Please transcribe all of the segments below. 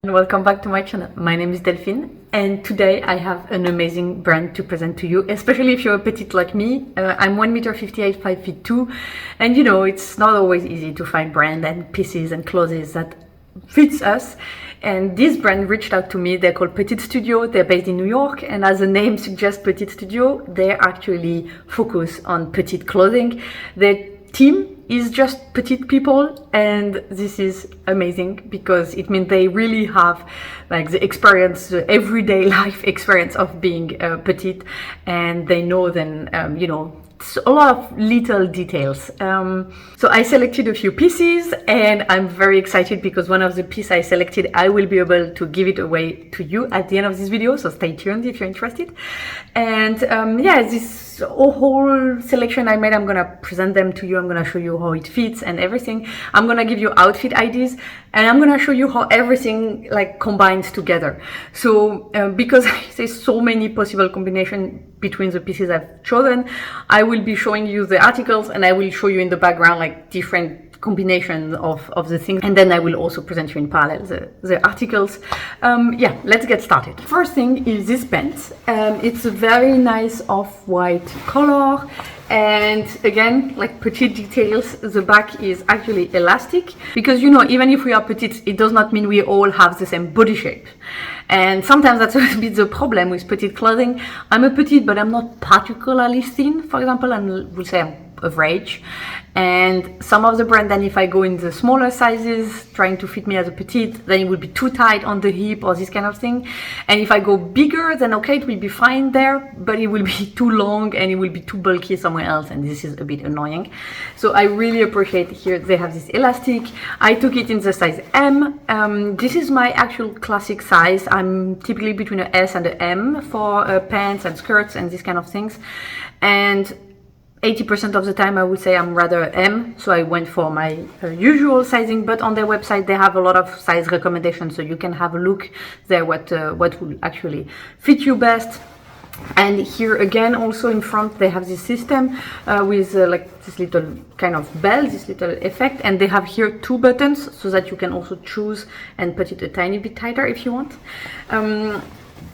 And welcome back to my channel. My name is Delphine and today I have an amazing brand to present to you, especially if you're a petite like me. I'm 1m58, 5'2", and you know it's not always easy to find brand and pieces and clothes that fits us. And this brand reached out to me. They're called Petite Studio. They're based in New York, and as the name suggests, Petite Studio, they actually focus on petite clothing. Their team is just petite people, and this is amazing because it means they really have like the experience, the everyday life experience of being petite, and they know then you know, a lot of little details. So I selected a few pieces and I'm very excited because one of the pieces I selected, I will be able to give it away to you at the end of this video, so stay tuned if you're interested. And yeah, this whole selection I made, I'm gonna present them to you. I'm gonna show you how it fits and everything. I'm gonna give you outfit ideas, and I'm gonna show you how everything like combines together. So because there's so many possible combinations between the pieces I've chosen, I will be showing you the articles and I will show you in the background like different combinations of the things, and then I will also present you in parallel the articles. Yeah, let's get started. First thing is this pants. It's a very nice off-white color, and again, like petite details. The back is actually elastic because, you know, even if we are petite, it does not mean we all have the same body shape. And sometimes that's a bit the problem with petite clothing. I'm a petite, but I'm not particularly thin, for example, and we'll say I'm average. And some of the brand, then if I go in the smaller sizes trying to fit me as a petite, then it will be too tight on the hip or this kind of thing. And if I go bigger, then okay, it will be fine there, but it will be too long and it will be too bulky somewhere else, and this is a bit annoying. So I really appreciate here they have this elastic. I took it in the size M. This is my actual classic size. I'm typically between an S and an M for pants and skirts and these kind of things. And 80% of the time I would say I'm rather M, so I went for my usual sizing, but on their website they have a lot of size recommendations, so you can have a look there what will actually fit you best. And here again, also in front, they have this system with like this little kind of bell, this little effect, and they have here 2 buttons so that you can also choose and put it a tiny bit tighter if you want.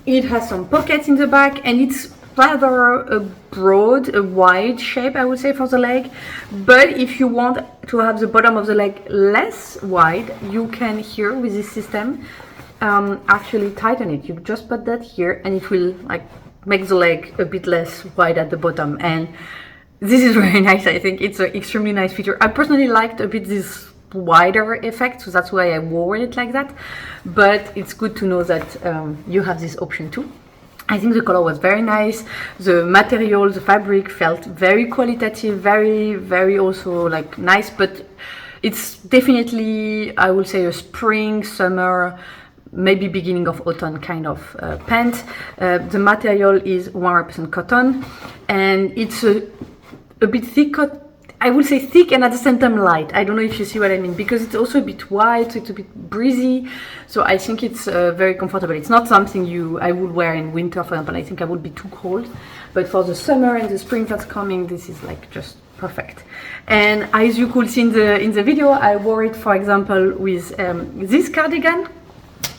It has some pockets in the back, and it's rather a broad, a wide shape, I would say, for the leg. But if you want to have the bottom of the leg less wide, you can here with this system actually tighten it. You just put that here and it will like make the leg a bit less wide at the bottom, and this is very nice. I think it's an extremely nice feature. I personally liked a bit this wider effect, so that's why I wore it like that, but it's good to know that you have this option too. I think the color was very nice. The material, the fabric felt very qualitative, very also like nice, but it's definitely, I would say, a spring, summer, maybe beginning of autumn kind of pant. The material is 100% cotton, and it's a bit thick, I would say thick and at the same time light. I don't know if you see what I mean, because it's also a bit wide, so it's a bit breezy. So I think it's very comfortable. It's not something I would wear in winter, for example. I think I would be too cold. But for the summer and the spring that's coming, this is like just perfect. And as you could see in the video, I wore it, for example, with this cardigan,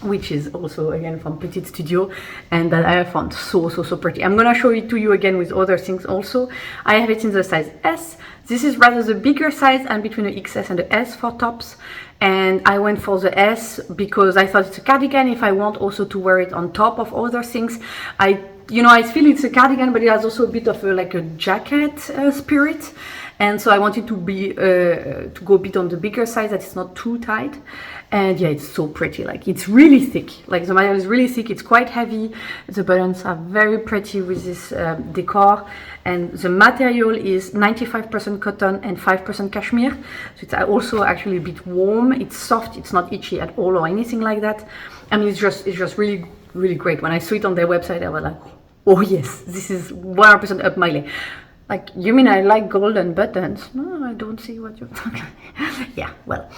which is also again from Petite Studio, and that I found so pretty. I'm gonna show it to you again with other things also. I have it in the size S. This is rather the bigger size. I'm between the XS and the S for tops, and I went for the S because I thought it's a cardigan. If I want also to wear it on top of other things, I feel it's a cardigan, but it has also a bit of like a jacket spirit. And so I wanted to be to go a bit on the bigger size, that it's not too tight. And yeah, it's so pretty. Like, it's really thick. Like, the material is really thick. It's quite heavy. The buttons are very pretty with this decor. And the material is 95% cotton and 5% cashmere. So it's also actually a bit warm. It's soft. It's not itchy at all or anything like that. I mean, it's just really great. When I saw it on their website, I was like, oh yes, this is 100% up my alley. Like, you mean I like golden buttons? No, I don't see what you're talking. Yeah, well.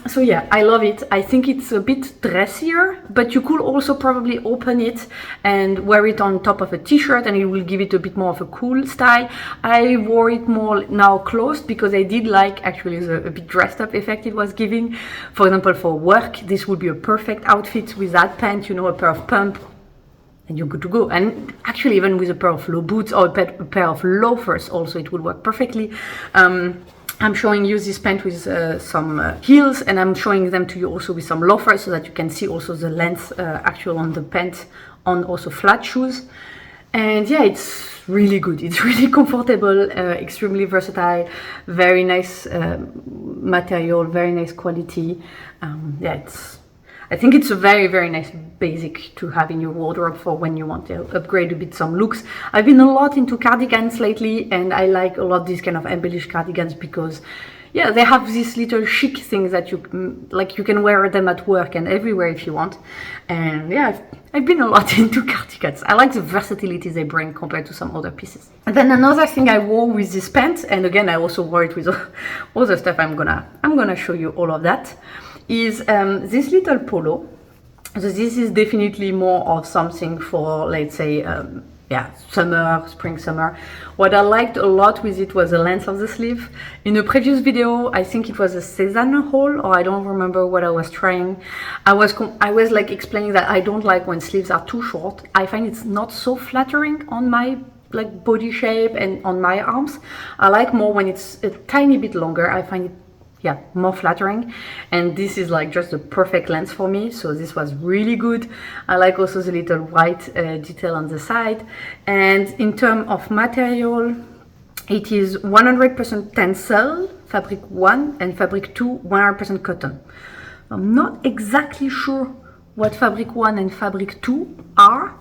So yeah, I love it. I think it's a bit dressier, but you could also probably open it and wear it on top of a t-shirt and it will give it a bit more of a cool style. I wore it more now closed because I did like actually the a bit dressed up effect it was giving. For example, for work, this would be a perfect outfit with that pant, you know, a pair of pump, and you're good to go. And actually, even with a pair of low boots or a pair of loafers also, it would work perfectly. I'm showing you this pant with some heels, and I'm showing them to you also with some loafers so that you can see also the length actual on the pant on also flat shoes. And yeah, it's really good. It's really comfortable, extremely versatile, very nice material, very nice quality. Yeah, I think it's a very, very nice basic to have in your wardrobe for when you want to upgrade a bit some looks. I've been a lot into cardigans lately, and I like a lot these kind of embellished cardigans because, yeah, they have these little chic things that you like. You can wear them at work and everywhere if you want. And yeah, I've been a lot into cardigans. I like the versatility they bring compared to some other pieces. And then another thing I wore with this pants, and again I also wore it with other stuff. I'm gonna show you all of that. Is this little polo. So this is definitely more of something for, let's say, yeah, summer, spring, summer. What I liked a lot with it was the length of the sleeve. In a previous video, I think it was a Satin haul, or I don't remember what I was trying. I was like explaining that I don't like when sleeves are too short. I find it's not so flattering on my like body shape and on my arms. I like more when it's a tiny bit longer. I find it, yeah, more flattering, and this is like just the perfect length for me, so this was really good. I like also the little white detail on the side. And in terms of material, it is 100% tencel, fabric 1, and fabric 2 100% cotton. I'm not exactly sure what fabric 1 and fabric 2 are.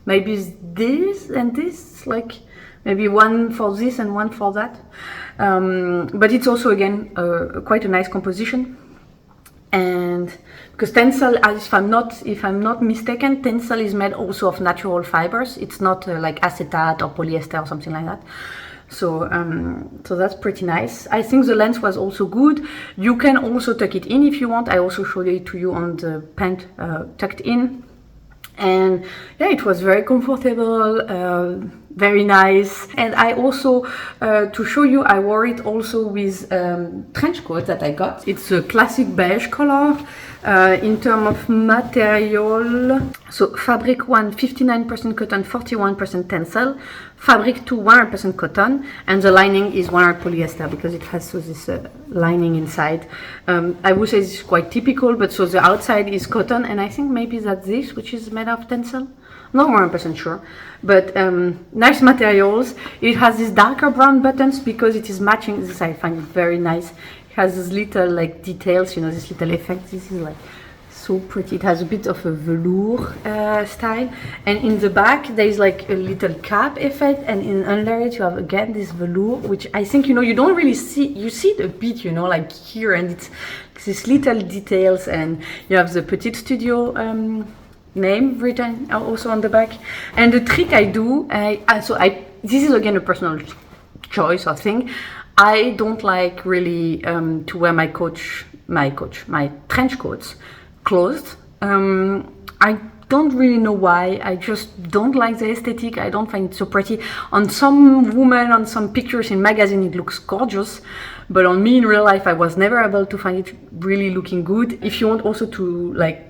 Maybe it's this and this, like maybe one for this and one for that. But it's also, again, quite a nice composition. And because tencel, if I'm not mistaken, tencel is made also of natural fibers. It's not like acetate or polyester or something like that. So so that's pretty nice. I think the length was also good. You can also tuck it in if you want. I also showed it to you on the pant tucked in. And yeah, it was very comfortable, very nice. And I also, to show you, I wore it also with trench coat that I got. It's a classic beige color. In terms of material, so fabric 1 59% cotton, 41% tencel, fabric 2 100% cotton, and the lining is 100% polyester because it has so this lining inside. I would say this is quite typical, but so the outside is cotton, and I think maybe that's this which is made of tencel. Not 100% sure, but nice materials. It has these darker brown buttons because it is matching. This I find it very nice. It has these little like details, you know, this little effect. This is like so pretty. It has a bit of a velour style, and in the back there is like a little cap effect, and under it you have again this velour, which I think, you know, you don't really see. You see it a bit, you know, like here, and it's these little details, and you have the Petite Studio name written also on the back. And the trick I do, this is again a personal choice or thing. I don't like really to wear my trench coats closed. I don't really know why. I just don't like the aesthetic. I don't find it so pretty. On some women, on some pictures in magazine, it looks gorgeous, but on me in real life, I was never able to find it really looking good. If you want also to like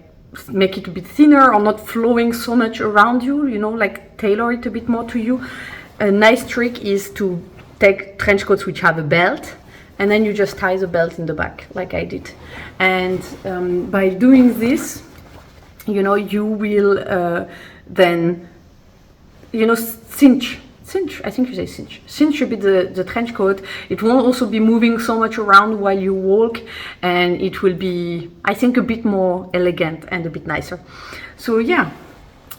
make it a bit thinner or not flowing so much around you, you know, like tailor it a bit more to you, a nice trick is to take trench coats which have a belt, and then you just tie the belt in the back like I did. And by doing this, you know, you will then, you know, cinch, I think you say cinch a bit the trench coat. It won't also be moving so much around while you walk, and it will be, I think, a bit more elegant and a bit nicer. So yeah,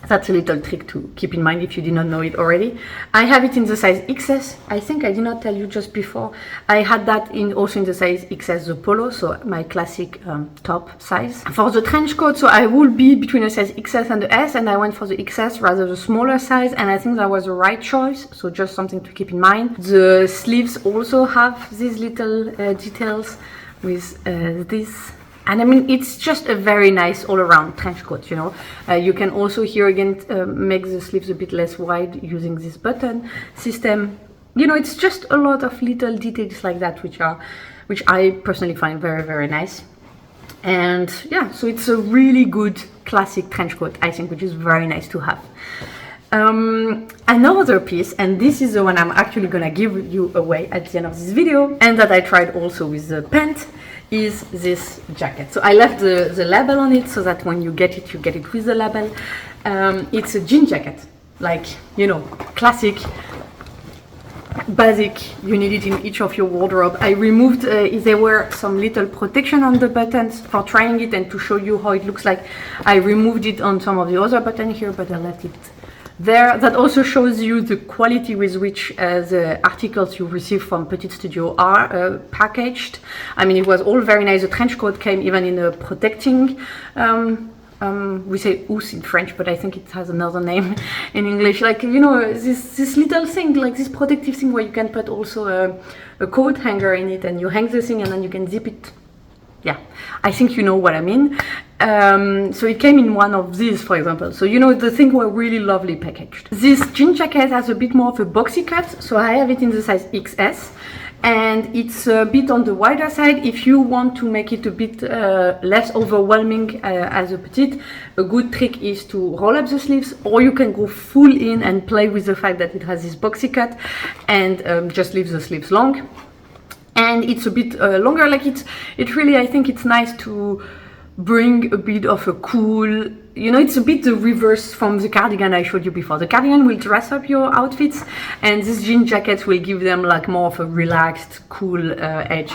That's a little trick to keep in mind if you did not know it already. I have it in the size XS. I think I did not tell you just before. I had that in also in the size XS, the polo, so my classic top size. For the trench coat, so I will be between a size XS and the S, and I went for the XS, rather the smaller size, and I think that was the right choice, so just something to keep in mind. The sleeves also have these little details with this. And I mean, it's just a very nice all-around trench coat, you know. You can also here again make the sleeves a bit less wide using this button system. You know, it's just a lot of little details like that, which I personally find very, very nice. And yeah, so it's a really good classic trench coat, I think, which is very nice to have. Another piece, and this is the one I'm actually gonna give you away at the end of this video, and that I tried also with the pant, is this jacket. So I left the label on it so that when you get it with the label. It's a jean jacket, like, you know, classic, basic. You need it in each of your wardrobe. I removed, there were some little protection on the buttons for trying it and to show you how it looks like. I removed it on some of the other buttons here, but I left it there. That also shows you the quality with which the articles you receive from Petite Studio are packaged. I mean, it was all very nice. The trench coat came even in a protecting, we say housse in French, but I think it has another name in English. Like, you know, this little thing, like this protective thing where you can put also a coat hanger in it, and you hang the thing and then you can zip it. Yeah, I think you know what I mean. So it came in one of these, for example. So, you know, the things were really lovely packaged. This jean jacket has a bit more of a boxy cut, so I have it in the size XS, and it's a bit on the wider side. If you want to make it a bit less overwhelming as a petite, a good trick is to roll up the sleeves, or you can go full in and play with the fact that it has this boxy cut and just leave the sleeves long. And it's a bit longer, like it really, I think it's nice to bring a bit of a cool, you know, it's a bit the reverse from the cardigan I showed you before. The cardigan will dress up your outfits, and this jean jacket will give them like more of a relaxed, cool edge.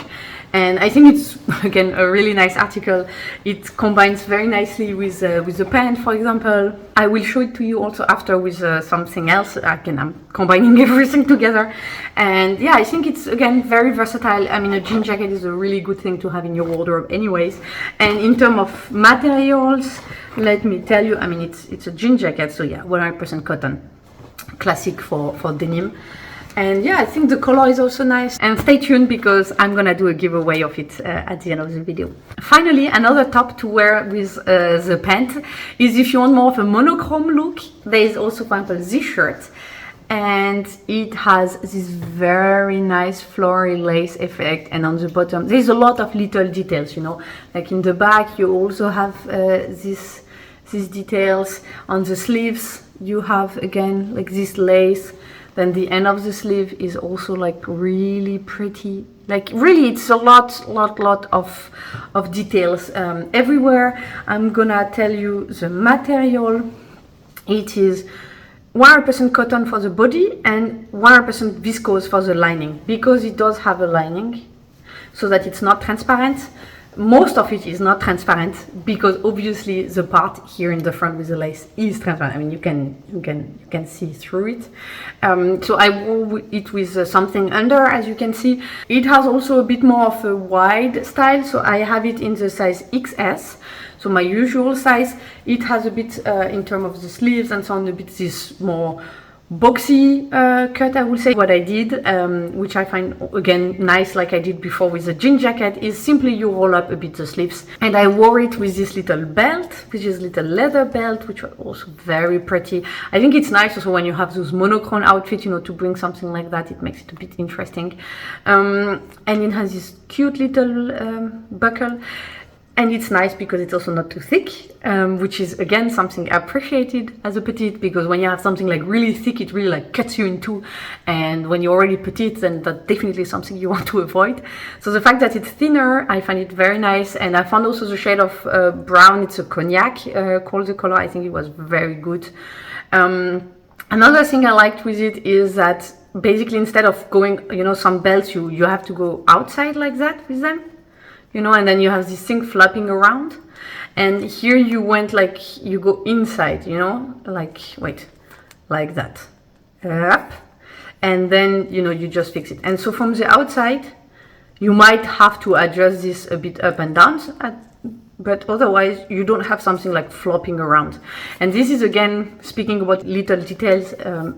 And I think it's, again, a really nice article. It combines very nicely with the pant, for example. I will show it to you also after with something else. Again, I'm combining everything together. And yeah, I think it's, again, very versatile. I mean, a jean jacket is a really good thing to have in your wardrobe anyways. And in terms of materials, let me tell you, I mean, it's a jean jacket, so yeah, 100% cotton. Classic for denim. And yeah, I think the color is also nice. And stay tuned because I'm gonna do a giveaway of it at the end of the video. Finally, another top to wear with the pant is if you want more of a monochrome look. There is also, for example, this shirt. And it has this very nice floral lace effect, and on the bottom there's a lot of little details, you know, like in the back you also have these details. On the sleeves you have again like this lace. Then the end of the sleeve is also like really pretty. Like really, it's a lot of details everywhere. I'm gonna tell you the material. It is 100% cotton for the body and 100% viscose for the lining, because it does have a lining, so that it's not transparent. Most of it is not transparent because obviously the part here in the front with the lace is transparent. I mean, you can see through it. So I wore it with something under, as you can see. It has also a bit more of a wide style, so I have it in the size XS. So my usual size. It has a bit in terms of the sleeves and so on, a bit this more boxy cut, I will say. What I did, which I find again nice, like I did before with the jean jacket, is simply you roll up a bit the sleeves, and I wore it with this little belt, which is a little leather belt, which was also very pretty. I think it's nice also when you have those monochrome outfits, you know, to bring something like that. It makes it a bit interesting. And it has this cute little buckle. And it's nice because it's also not too thick, which is again something appreciated as a petite, because when you have something like really thick, it really like cuts you in two. And when you're already petite, then that's definitely something you want to avoid. So the fact that it's thinner, I find it very nice. And I found also the shade of brown, it's a cognac, called the color. I think it was very good. Another thing I liked with it is that basically instead of going, you know, some belts, you have to go outside like that with them. You know, and then you have this thing flapping around. And here you went like, you go inside, you know, like, wait, like that, up, and then, you know, you just fix it. And so from the outside, you might have to adjust this a bit up and down, but otherwise you don't have something like flopping around. And this is, again, speaking about little details,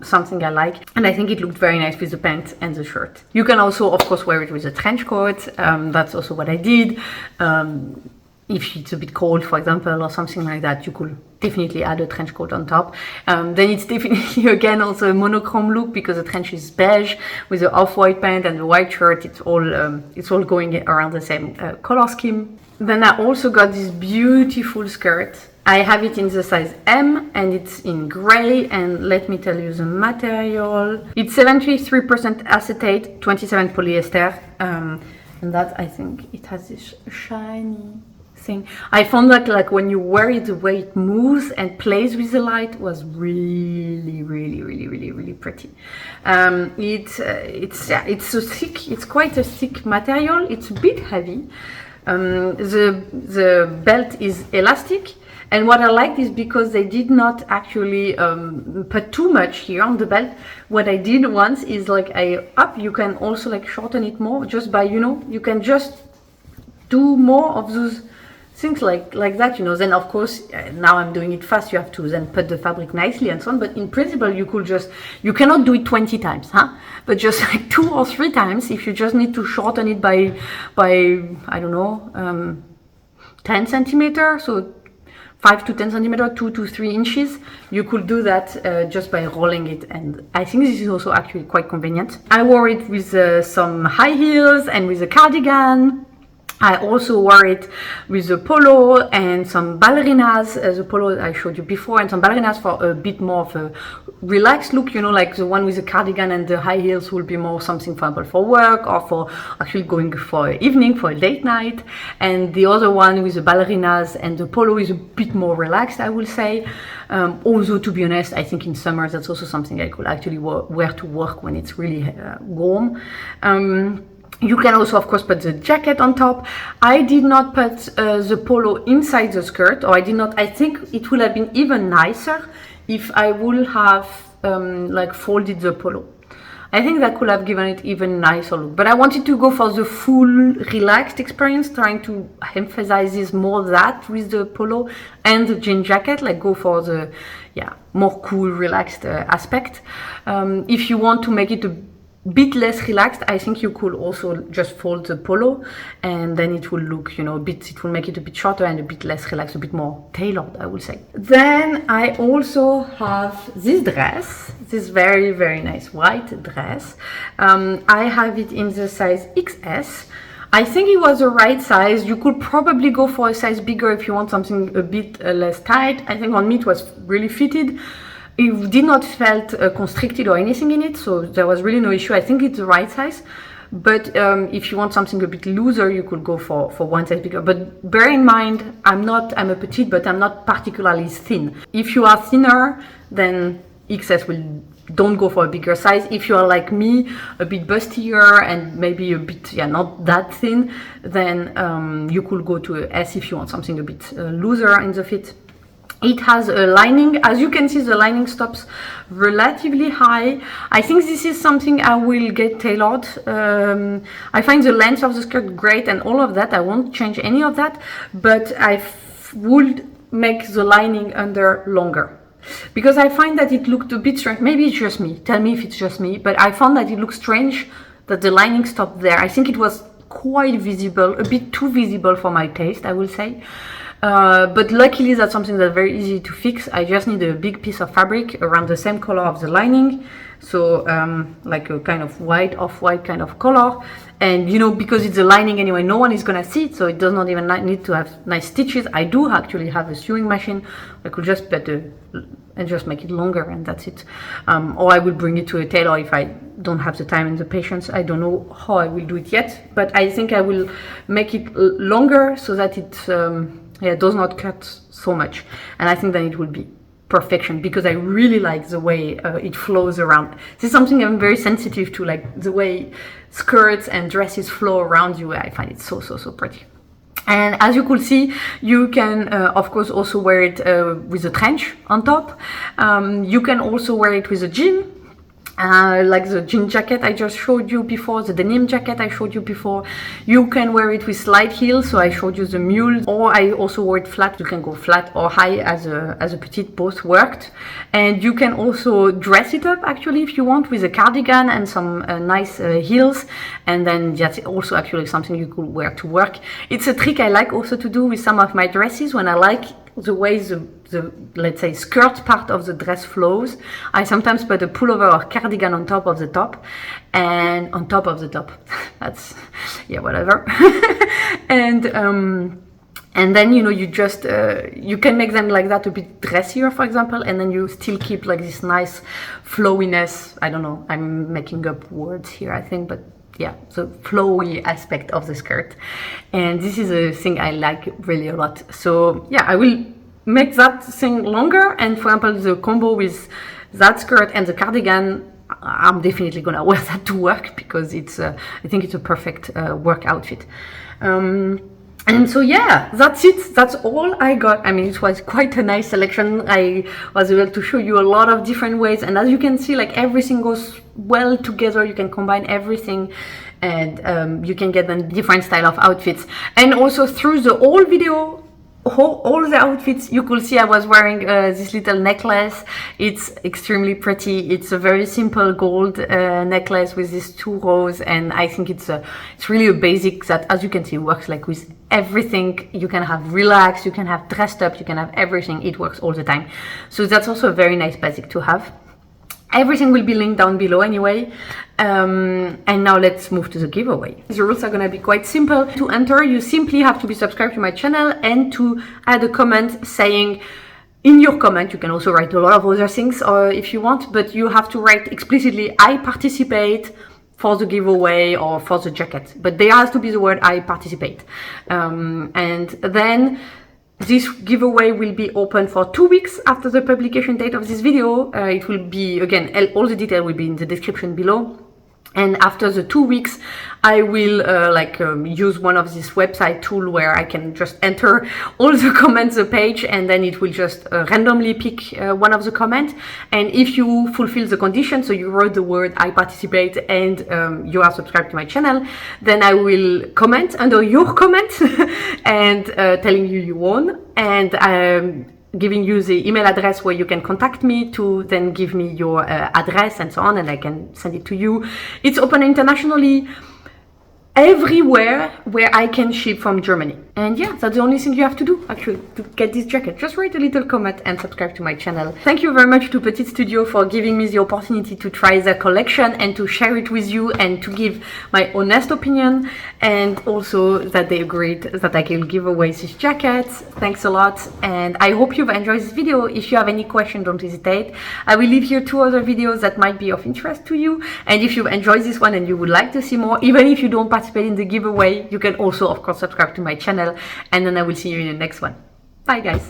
something I like, and I think it looked very nice with the pants and the shirt. You can also, of course, wear it with a trench coat. That's also what I did. If it's a bit cold, for example, or something like that, you could definitely add a trench coat on top. Then it's definitely, again, also a monochrome look, because the trench is beige with the off-white pant and the white shirt. It's all going around the same color scheme. Then I also got this beautiful skirt. I have it in the size M, and it's in gray, and let me tell you the material. It's 73% acetate, 27 polyester, and that, I think it has this shiny thing. I found that like when you wear it, the way it moves and plays with the light was really pretty. It's so thick. It's quite a thick material. It's a bit heavy. The belt is elastic, and what I liked is because they did not actually put too much here on the belt. What I did once is like you can also like shorten it more just by, you know, you can just do more of those things like that, you know. Then of course, now I'm doing it fast, you have to then put the fabric nicely and so on, but in principle you cannot do it 20 times, but just like 2 or 3 times. If you just need to shorten it by I don't know, 10 centimeters, so 5 to 10 centimeters, 2 to 3 inches, you could do that just by rolling it. And I think this is also actually quite convenient. I wore it with some high heels and with a cardigan. I also wore it with a polo and some ballerinas, the polo I showed you before, and some ballerinas for a bit more of a relaxed look, you know, like the one with the cardigan and the high heels will be more something, for example, for work or for actually going for evening, for a late night. And the other one with the ballerinas and the polo is a bit more relaxed, I will say. Although, to be honest, I think in summer that's also something I could actually wear to work when it's really warm. You can also, of course, put the jacket on top. I did not put the polo inside the skirt, or I did not. I think it would have been even nicer if I would have like folded the polo. I think that could have given it even nicer look. But I wanted to go for the full relaxed experience, trying to emphasize this more that with the polo and the jean jacket, like go for the more cool, relaxed aspect. If you want to make it a bit less relaxed, I think you could also just fold the polo, and then it will look, you know, it will make it a bit shorter and a bit less relaxed, a bit more tailored, I would say. Then I also have this dress, this very nice white dress. I have it in the size XS. I think it was the right size. You could probably go for a size bigger if you want something a bit less tight. I think on me it was really fitted. It did not felt constricted or anything in it, so there was really no issue. I think it's the right size. But if you want something a bit looser, you could go for one size bigger. But bear in mind, I'm a petite, but I'm not particularly thin. If you are thinner, then XS don't go for a bigger size. If you are like me, a bit bustier and maybe a bit, not that thin, then you could go to a S if you want something a bit looser in the fit. It has a lining. As you can see, the lining stops relatively high. I think this is something I will get tailored. I find the length of the skirt great and all of that. I won't change any of that, but I would make the lining under longer, because I find that it looked a bit strange. Maybe it's just me. Tell me if it's just me, but I found that it looked strange that the lining stopped there. I think it was quite visible, a bit too visible for my taste, I will say. But luckily that's something that's very easy to fix. I just need a big piece of fabric around the same color of the lining, so like a kind of white, off-white kind of color. And you know, because it's a lining anyway, no one is gonna see it, so it does not even need to have nice stitches. I do actually have a sewing machine. I could just put and just make it longer, and that's it. Or I will bring it to a tailor if I don't have the time and the patience. I don't know how I will do it yet, but I think I will make it longer so that it does not cut so much, and I think then it will be perfection, because I really like the way it flows around. This is something I'm very sensitive to, like the way skirts and dresses flow around you. I find it so pretty. And as you could see, you can of course also wear it with a trench on top. You can also wear it with a jean, like the jean jacket I just showed you before, the denim jacket I showed you before. You can wear it with slide heels, so I showed you the mule, or I also wore it flat. You can go flat or high as a petite, both worked. And you can also dress it up actually if you want, with a cardigan and some nice heels, and then that's also actually something you could wear to work. It's a trick I like also to do with some of my dresses. When I like the way the let's say skirt part of the dress flows, I sometimes put a pullover or cardigan on top of the top, and on top of the top that's, yeah, whatever. And then, you know, you just you can make them like that, a bit dressier, for example, and then you still keep like this nice flowiness. I don't know, I'm making up words here, I think, but yeah, the flowy aspect of the skirt. And this is a thing I like really a lot. So yeah, I will make that thing longer, and for example the combo with that skirt and the cardigan, I'm definitely gonna wear that to work, because it's I think it's a perfect work outfit. And so yeah, that's it, that's all I got. I mean, it was quite a nice selection. I was able to show you a lot of different ways, and as you can see, like, everything goes well together. You can combine everything, and you can get them different style of outfits. And also through the whole video, all the outfits, you could see I was wearing this little necklace. It's extremely pretty. It's a very simple gold necklace with these 2 rows, and I think it's really a basic that, as you can see, works like with everything. You can have relaxed, you can have dressed up, you can have everything. It works all the time. So that's also a very nice basic to have. Everything will be linked down below anyway. And now let's move to the giveaway. The rules are gonna be quite simple. To enter, you simply have to be subscribed to my channel and to add a comment saying, in your comment, you can also write a lot of other things if you want, but you have to write explicitly, I participate for the giveaway or for the jacket. But there has to be the word I participate. And then this giveaway will be open for 2 weeks after the publication date of this video. It will be, again, all the detail will be in the description below. And after the 2 weeks, I will use one of this website tool where I can just enter all the comments the page, and then it will just randomly pick one of the comments. And if you fulfill the condition, so you wrote the word I participate and you are subscribed to my channel, then I will comment under your comment and telling you won, and giving you the email address where you can contact me to then give me your address and so on, and I can send it to you. It's open internationally, everywhere where I can ship from Germany. And yeah, that's the only thing you have to do actually to get this jacket. Just write a little comment and subscribe to my channel. Thank you very much to Petite Studio for giving me the opportunity to try their collection and to share it with you and to give my honest opinion, and also that they agreed that I can give away this jacket. Thanks a lot, and I hope you've enjoyed this video. If you have any question, don't hesitate. I will leave here 2 other videos that might be of interest to you, and if you've enjoyed this one and you would like to see more, even if you don't participate in the giveaway, you can also of course subscribe to my channel, and then I will see you in the next one. Bye guys.